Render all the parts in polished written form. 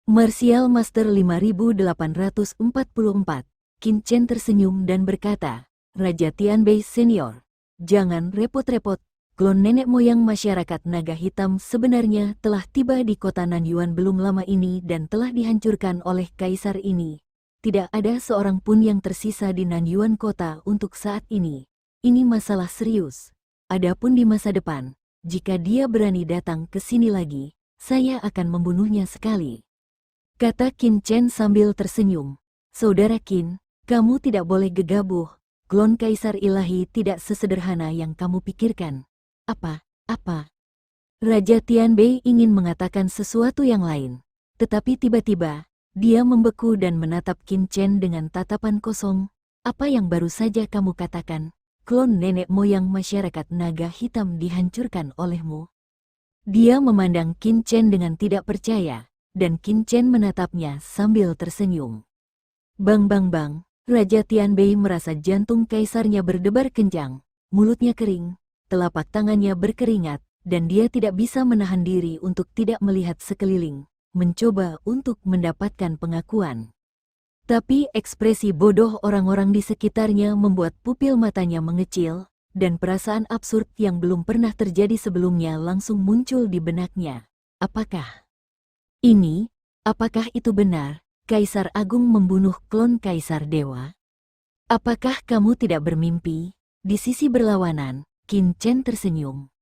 Martial Master 5844. Qin Chen tersenyum dan berkata, Raja Tianbei Senior, jangan repot-repot. Klon nenek moyang masyarakat naga hitam sebenarnya telah tiba di kota Nanyuan belum lama ini dan telah dihancurkan oleh kaisar ini. Tidak ada seorang pun yang tersisa di Nanyuan kota untuk saat ini. Ini masalah serius. Adapun di masa depan, jika dia berani datang ke sini lagi, saya akan membunuhnya sekali. Kata Qin Chen sambil tersenyum. Saudara Qin, kamu tidak boleh gegabah. Klon kaisar ilahi tidak sesederhana yang kamu pikirkan. Apa? Raja Tianbei ingin mengatakan sesuatu yang lain. Tetapi tiba-tiba, dia membeku dan menatap Qin Chen dengan tatapan kosong. Apa yang baru saja kamu katakan? Klon nenek moyang masyarakat naga hitam dihancurkan olehmu. Dia memandang Qin Chen dengan tidak percaya, dan Qin Chen menatapnya sambil tersenyum. Bang bang bang, Raja Tianbei merasa jantung kaisarnya berdebar kencang, mulutnya kering, telapak tangannya berkeringat, dan dia tidak bisa menahan diri untuk tidak melihat sekeliling, mencoba untuk mendapatkan pengakuan. Tapi ekspresi bodoh orang-orang di sekitarnya membuat pupil matanya mengecil, dan perasaan absurd yang belum pernah terjadi sebelumnya langsung muncul di benaknya. Apakah itu benar, Kaisar Agung membunuh klon Kaisar Dewa? Apakah kamu tidak bermimpi? Di sisi berlawanan, Qin Chen tersenyum.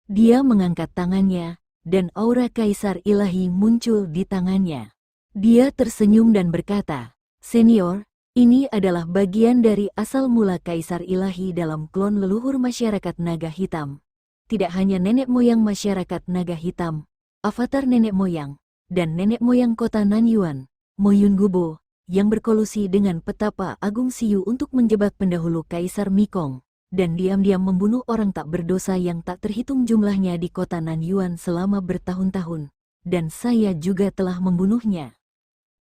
Dia mengangkat tangannya, dan aura Kaisar Ilahi muncul di tangannya. Dia tersenyum dan berkata, Senior, ini adalah bagian dari asal mula Kaisar Ilahi dalam klon leluhur masyarakat naga hitam. Tidak hanya nenek moyang masyarakat naga hitam, avatar nenek moyang, dan nenek moyang kota Nanyuan, Mo Yungubo, yang berkolusi dengan petapa Agung Siyu untuk menjebak pendahulu Kaisar Mikong, dan diam-diam membunuh orang tak berdosa yang tak terhitung jumlahnya di kota Nanyuan selama bertahun-tahun, dan saya juga telah membunuhnya.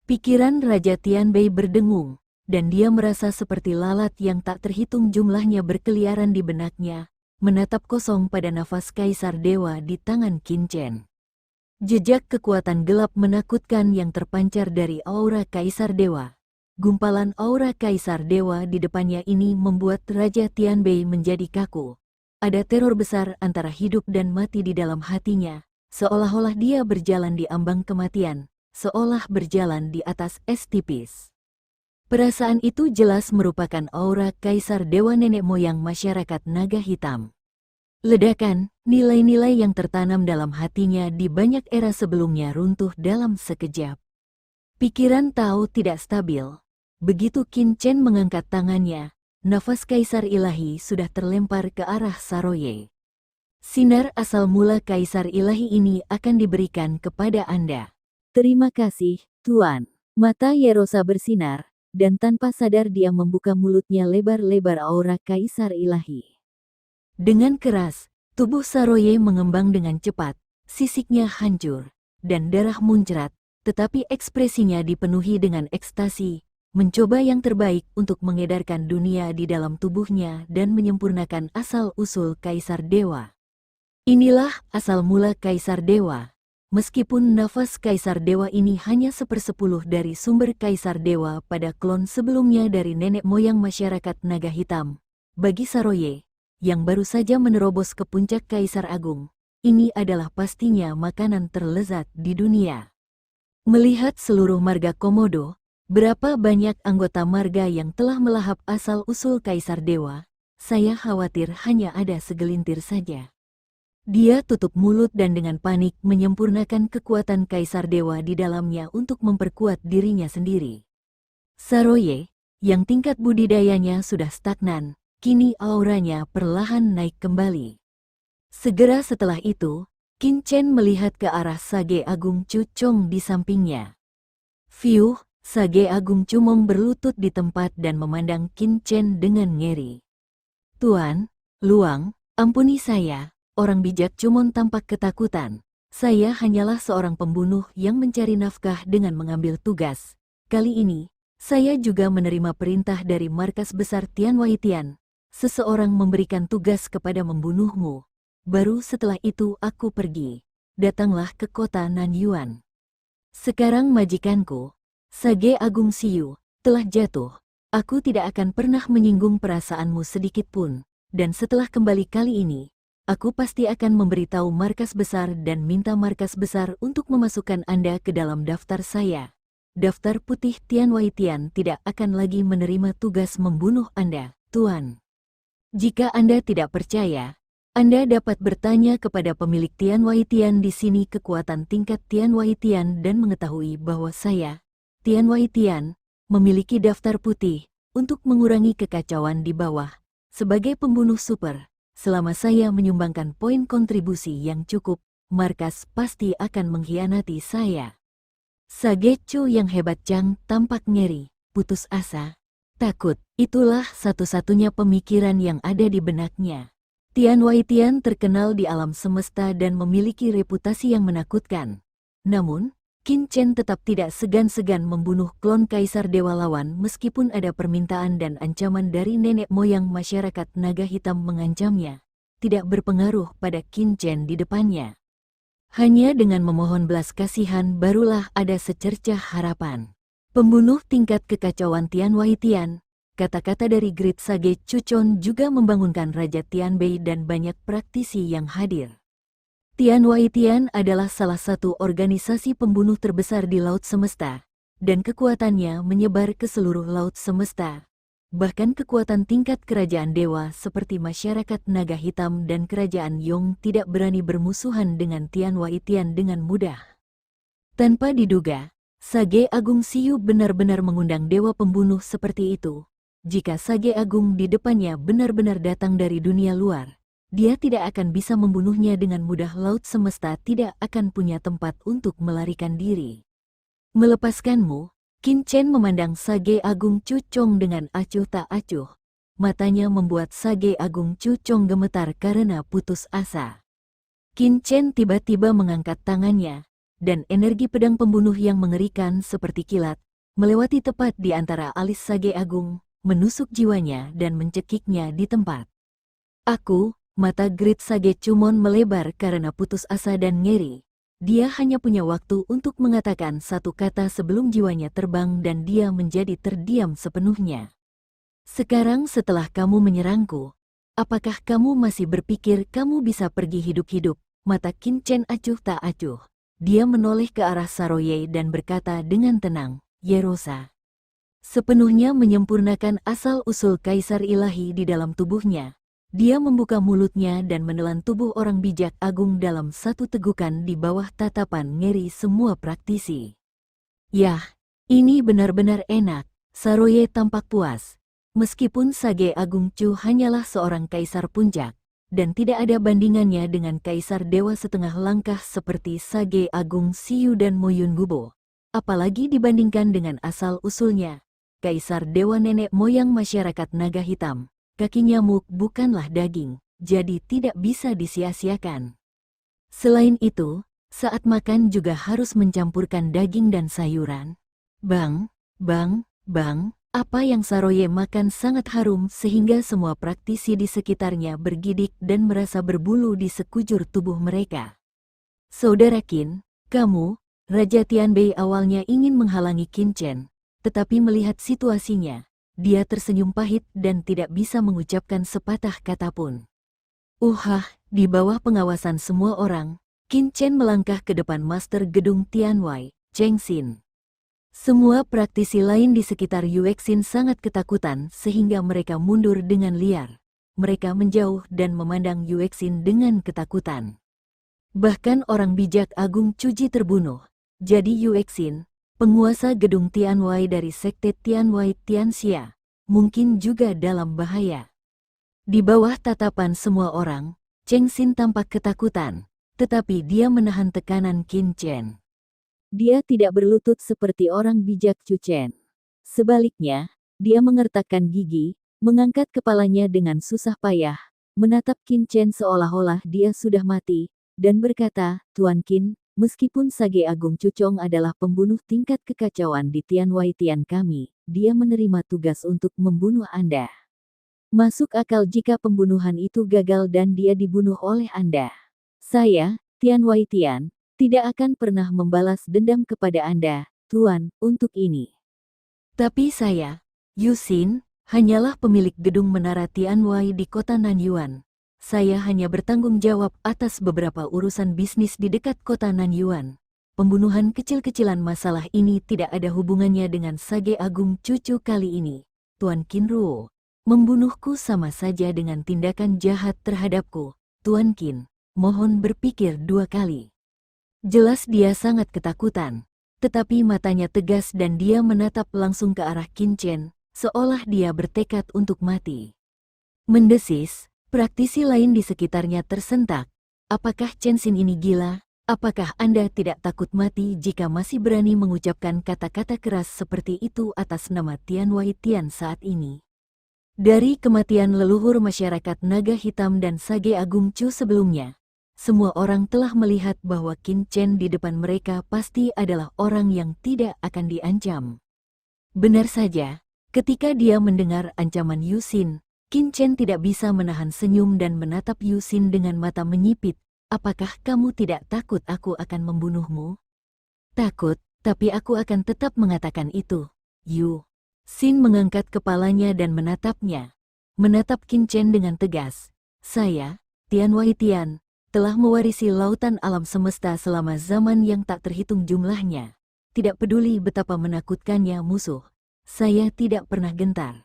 Pikiran Raja Tianbei berdengung, dan dia merasa seperti lalat yang tak terhitung jumlahnya berkeliaran di benaknya, menatap kosong pada nafas Kaisar Dewa di tangan Qin Chen. Jejak kekuatan gelap menakutkan yang terpancar dari aura Kaisar Dewa. Gumpalan aura Kaisar Dewa di depannya ini membuat Raja Tianbei menjadi kaku. Ada teror besar antara hidup dan mati di dalam hatinya, seolah-olah dia berjalan di ambang kematian, seolah berjalan di atas es tipis. Perasaan itu jelas merupakan aura Kaisar Dewa nenek moyang masyarakat naga hitam. Ledakan, nilai-nilai yang tertanam dalam hatinya di banyak era sebelumnya runtuh dalam sekejap. Pikiran tahu tidak stabil. Begitu Qin Chen mengangkat tangannya, nafas Kaisar Ilahi sudah terlempar ke arah Saroye. Sinar asal mula Kaisar Ilahi ini akan diberikan kepada Anda. Terima kasih, Tuan. Mata Yerosa bersinar, dan tanpa sadar dia membuka mulutnya lebar-lebar aura Kaisar Ilahi. Dengan keras, tubuh Saroye mengembang dengan cepat, sisiknya hancur, dan darah muncrat, tetapi ekspresinya dipenuhi dengan ekstasi, mencoba yang terbaik untuk mengedarkan dunia di dalam tubuhnya dan menyempurnakan asal-usul Kaisar Dewa. Inilah asal mula Kaisar Dewa. Meskipun nafas Kaisar Dewa ini hanya 1/10 dari sumber Kaisar Dewa pada klon sebelumnya dari nenek moyang masyarakat naga hitam, bagi Saroye, yang baru saja menerobos ke puncak Kaisar Agung, ini adalah pastinya makanan terlezat di dunia. Melihat seluruh marga Komodo, berapa banyak anggota marga yang telah melahap asal-usul Kaisar Dewa, saya khawatir hanya ada segelintir saja. Dia tutup mulut dan dengan panik menyempurnakan kekuatan Kaisar Dewa di dalamnya untuk memperkuat dirinya sendiri. Saroye, yang tingkat budidayanya sudah stagnan, kini auranya perlahan naik kembali. Segera setelah itu, Qin Chen melihat ke arah Sage Agung Chu Chong di sampingnya. Fiuh, Sage Agung Cumong berlutut di tempat dan memandang Qin Chen dengan ngeri. Tuan, Luang, ampuni saya, orang bijak Cumon tampak ketakutan. Saya hanyalah seorang pembunuh yang mencari nafkah dengan mengambil tugas. Kali ini, saya juga menerima perintah dari markas besar Tian Waitian. Seseorang memberikan tugas kepada membunuhmu. Baru setelah itu aku pergi. Datanglah ke kota Nanyuan. Sekarang majikanku, Sage Agung Siyu, telah jatuh. Aku tidak akan pernah menyinggung perasaanmu sedikit pun, dan setelah kembali kali ini, aku pasti akan memberitahu markas besar dan minta markas besar untuk memasukkan Anda ke dalam daftar saya. Daftar putih Tian Wai Tian tidak akan lagi menerima tugas membunuh Anda, Tuan. Jika Anda tidak percaya, Anda dapat bertanya kepada pemilik Tian Wai Tian di sini kekuatan tingkat Tian Wai Tian dan mengetahui bahwa saya, Tian Wai Tian, memiliki daftar putih untuk mengurangi kekacauan di bawah. Sebagai pembunuh super, selama saya menyumbangkan poin kontribusi yang cukup, markas pasti akan mengkhianati saya. Sage Chu yang hebat Chang tampak ngeri, putus asa, takut. Itulah satu-satunya pemikiran yang ada di benaknya. Tian Wai Tian terkenal di alam semesta dan memiliki reputasi yang menakutkan. Namun, Qin Chen tetap tidak segan-segan membunuh klon Kaisar Dewa Lawan meskipun ada permintaan dan ancaman dari nenek moyang masyarakat naga hitam mengancamnya. Tidak berpengaruh pada Qin Chen di depannya. Hanya dengan memohon belas kasihan barulah ada secercah harapan. Pembunuh tingkat kekacauan Tian Wai Tian, kata-kata dari Great Sage Chuchon juga membangunkan Raja Tianbei dan banyak praktisi yang hadir. Tian Wai Tian adalah salah satu organisasi pembunuh terbesar di Laut Semesta, dan kekuatannya menyebar ke seluruh Laut Semesta. Bahkan kekuatan tingkat kerajaan dewa seperti masyarakat naga hitam dan kerajaan Yong tidak berani bermusuhan dengan Tian Wai Tian dengan mudah. Tanpa diduga, Sage Agung Siyu benar-benar mengundang dewa pembunuh seperti itu. Jika Sage Agung di depannya benar-benar datang dari dunia luar, dia tidak akan bisa membunuhnya dengan mudah. Laut Semesta tidak akan punya tempat untuk melarikan diri. Melepaskanmu, Qin Chen memandang Sage Agung Chuchong dengan acuh tak acuh. Matanya membuat Sage Agung Chuchong gemetar karena putus asa. Qin Chen tiba-tiba mengangkat tangannya, dan energi pedang pembunuh yang mengerikan seperti kilat, melewati tepat di antara alis Sage Agung, menusuk jiwanya dan mencekiknya di tempat. Mata Great Sage Chumon melebar karena putus asa dan ngeri. Dia hanya punya waktu untuk mengatakan satu kata sebelum jiwanya terbang dan dia menjadi terdiam sepenuhnya. Sekarang setelah kamu menyerangku, apakah kamu masih berpikir kamu bisa pergi hidup-hidup? Mata Qin Chen acuh tak acuh. Dia menoleh ke arah Saroye dan berkata dengan tenang, Yerosa. Sepenuhnya menyempurnakan asal-usul Kaisar Ilahi di dalam tubuhnya. Dia membuka mulutnya dan menelan tubuh orang bijak agung dalam satu tegukan di bawah tatapan ngeri semua praktisi. Yah, ini benar-benar enak. Saroye tampak puas. Meskipun Sage Agung Chu hanyalah seorang kaisar puncak, dan tidak ada bandingannya dengan kaisar dewa setengah langkah seperti Sage Agung Siyu dan Moyun Gubo. Apalagi dibandingkan dengan asal-usulnya, kaisar dewa nenek moyang masyarakat naga hitam. Kaki nyamuk bukanlah daging, jadi tidak bisa disia-siakan. Selain itu, saat makan juga harus mencampurkan daging dan sayuran. Bang, apa yang Saroye makan sangat harum sehingga semua praktisi di sekitarnya bergidik dan merasa berbulu di sekujur tubuh mereka. Saudara Qin, kamu, Raja Tianbei awalnya ingin menghalangi Qin Chen, tetapi melihat situasinya, dia tersenyum pahit dan tidak bisa mengucapkan sepatah kata pun. Di bawah pengawasan semua orang, Qin Chen melangkah ke depan Master Gedung Tianwai, Cheng Xin. Semua praktisi lain di sekitar Yuexin sangat ketakutan sehingga mereka mundur dengan liar. Mereka menjauh dan memandang Yuexin dengan ketakutan. Bahkan orang bijak Agung Chuji terbunuh. Jadi Yuexin, penguasa gedung Tianwai dari sekte Tianwai Tianxia, mungkin juga dalam bahaya. Di bawah tatapan semua orang, Cheng Xin tampak ketakutan, tetapi dia menahan tekanan Qin Chen. Dia tidak berlutut seperti orang bijak Chu Chen. Sebaliknya, dia mengertakkan gigi, mengangkat kepalanya dengan susah payah, menatap Qin Chen seolah-olah dia sudah mati, dan berkata, Tuan Qin, meskipun Sage Agung Chuchong adalah pembunuh tingkat kekacauan di Tianwai Tian kami, dia menerima tugas untuk membunuh Anda. Masuk akal jika pembunuhan itu gagal dan dia dibunuh oleh Anda. Saya, Tianwai Tian, tidak akan pernah membalas dendam kepada Anda, Tuan, untuk ini. Tapi saya, Yu Xin, hanyalah pemilik gedung Menara Tianwei di kota Nanyuan. Saya hanya bertanggung jawab atas beberapa urusan bisnis di dekat kota Nanyuan. Pembunuhan kecil-kecilan masalah ini tidak ada hubungannya dengan Sage Agung cucu kali ini, Tuan Qinruo. Membunuhku sama saja dengan tindakan jahat terhadapku, Tuan Qin. Mohon berpikir 2 kali. Jelas dia sangat ketakutan, tetapi matanya tegas dan dia menatap langsung ke arah Qin Chen, seolah dia bertekad untuk mati. Mendesis, praktisi lain di sekitarnya tersentak. Apakah Chen Xin ini gila? Apakah Anda tidak takut mati jika masih berani mengucapkan kata-kata keras seperti itu atas nama Tianwei Tian saat ini? Dari kematian leluhur masyarakat Naga Hitam dan Sage Agung Chu sebelumnya, semua orang telah melihat bahwa Qin Chen di depan mereka pasti adalah orang yang tidak akan diancam. Benar saja, ketika dia mendengar ancaman Yu Xin, Qin Chen tidak bisa menahan senyum dan menatap Yu Xin dengan mata menyipit. Apakah kamu tidak takut aku akan membunuhmu? Takut, tapi aku akan tetap mengatakan itu, Yu. Xin mengangkat kepalanya dan menatapnya. Menatap Qin Chen dengan tegas. Saya, Tianwei Tian, telah mewarisi lautan alam semesta selama zaman yang tak terhitung jumlahnya. Tidak peduli betapa menakutkannya musuh, saya tidak pernah gentar.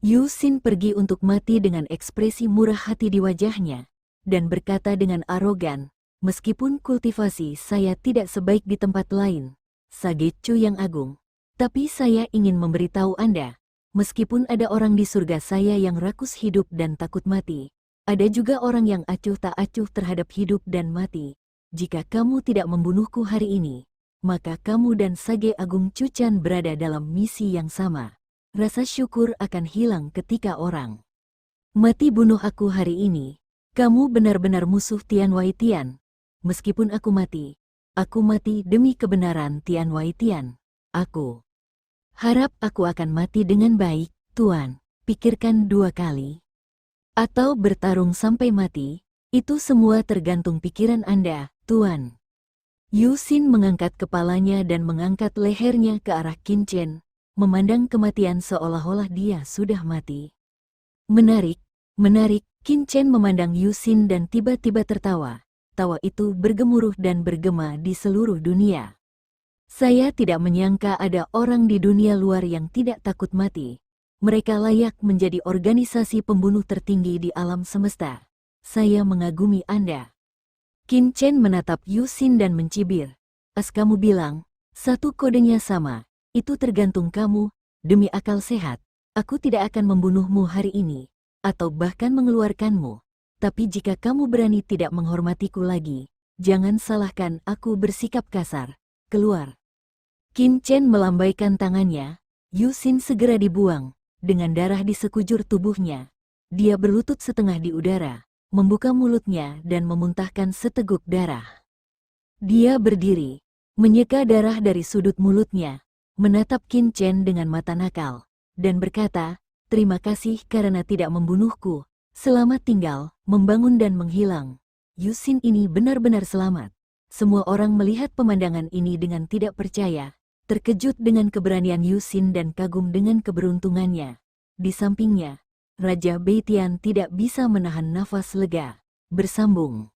Yu Xin pergi untuk mati dengan ekspresi murah hati di wajahnya, dan berkata dengan arogan, meskipun kultivasi saya tidak sebaik di tempat lain, Sage Chu yang agung, tapi saya ingin memberitahu Anda, meskipun ada orang di surga saya yang rakus hidup dan takut mati, ada juga orang yang acuh tak acuh terhadap hidup dan mati. Jika kamu tidak membunuhku hari ini, maka kamu dan Sage Agung Chu Chan berada dalam misi yang sama. Rasa syukur akan hilang ketika orang mati bunuh aku hari ini. Kamu benar-benar musuh Tianwei Tian. Meskipun aku mati demi kebenaran Tianwei Tian. Aku harap aku akan mati dengan baik, Tuan. Pikirkan 2 kali. Atau bertarung sampai mati, itu semua tergantung pikiran Anda, Tuan. Yu Xin mengangkat kepalanya dan mengangkat lehernya ke arah Qin Chen, memandang kematian seolah-olah dia sudah mati. Menarik, menarik, Qin Chen memandang Yu Xin dan tiba-tiba tertawa. Tawa itu bergemuruh dan bergema di seluruh dunia. Saya tidak menyangka ada orang di dunia luar yang tidak takut mati. Mereka layak menjadi organisasi pembunuh tertinggi di alam semesta. Saya mengagumi Anda. Qin Chen menatap Yu Xin dan mencibir. As kamu bilang, satu kodenya sama, itu tergantung kamu, demi akal sehat. Aku tidak akan membunuhmu hari ini, atau bahkan mengeluarkanmu. Tapi jika kamu berani tidak menghormatiku lagi, jangan salahkan aku bersikap kasar. Keluar. Qin Chen melambaikan tangannya, Yu Xin segera dibuang, dengan darah di sekujur tubuhnya. Dia berlutut setengah di udara, membuka mulutnya dan memuntahkan seteguk darah. Dia berdiri, menyeka darah dari sudut mulutnya, menatap Qin Chen dengan mata nakal, dan berkata, terima kasih karena tidak membunuhku. Selamat tinggal, membangun dan menghilang. Yu Xin ini benar-benar selamat. Semua orang melihat pemandangan ini dengan tidak percaya, terkejut dengan keberanian Yu Xin dan kagum dengan keberuntungannya. Di sampingnya, Raja Beitian tidak bisa menahan nafas lega. Bersambung.